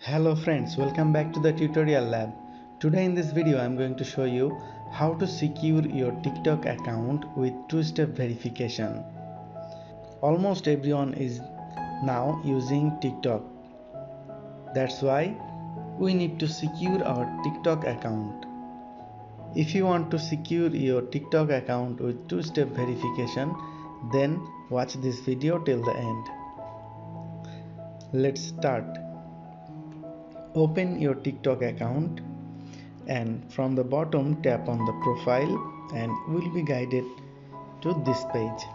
Hello friends, welcome back to the tutorial lab. Today in this video I am going to show you how to secure your TikTok account with two-step verification. Almost everyone is now using TikTok. That's why we need to secure our TikTok account. If you want to secure your TikTok account with two-step verification, then watch this video till the end. Let's start. Open your TikTok account and from the bottom tap on the profile and will be guided to this page.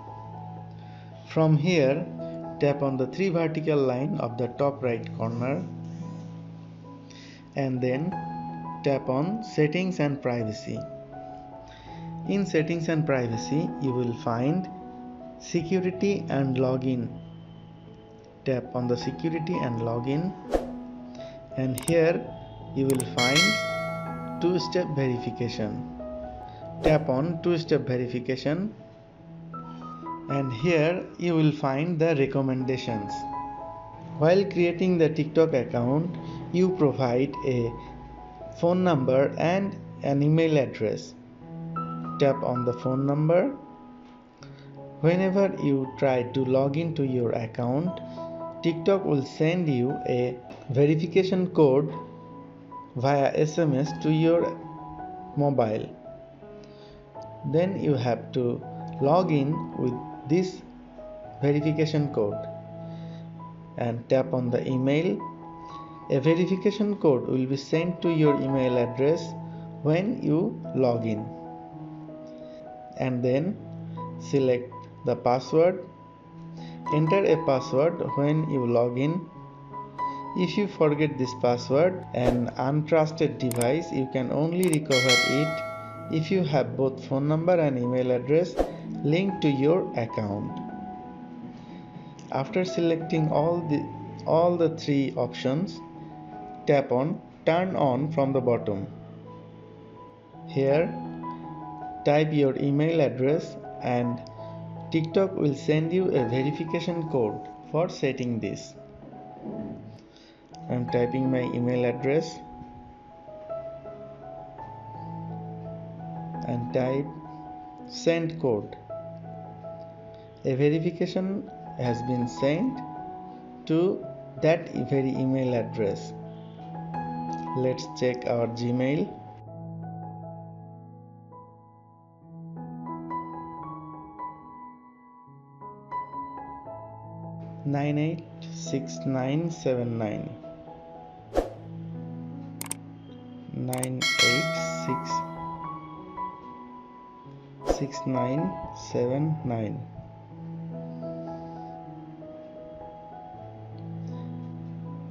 From here tap on the three vertical line of the top right corner and then tap on settings and privacy. In settings and privacy you will find security and login. Tap on the security and login and here you will find two-step verification. Tap on two-step verification and here you will find the recommendations. While creating the TikTok account, you provide a phone number and an email address. Tap on the phone number. Whenever you try to log into your account, TikTok will send you a verification code via SMS to your mobile. Then you have to log in with this verification code and tap on the email. A verification code will be sent to your email address when you log in. And then select the password. Enter a password when you log in. If you forget this password, an untrusted device, you can only recover it if you have both phone number and email address linked to your account. After selecting all the three options, tap on Turn On from the bottom. Here, type your email address and TikTok will send you a verification code for setting this. I am typing my email address and type send code. A verification has been sent to that very email address. Let's check our Gmail. Nine 986979 9866979.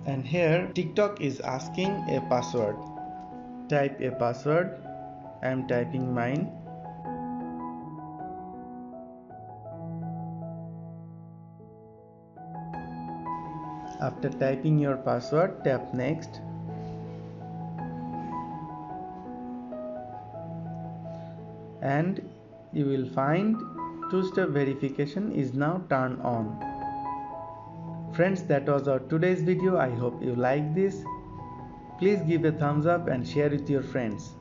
And here TikTok is asking a password. Type a password. I am typing mine. After typing your password, tap next. And you will find two-step verification is now turned on. Friends, that was our today's video. I hope you like this. Please give a thumbs up and share with your friends.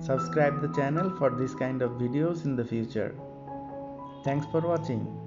Subscribe the channel for this kind of videos in the future. Thanks for watching.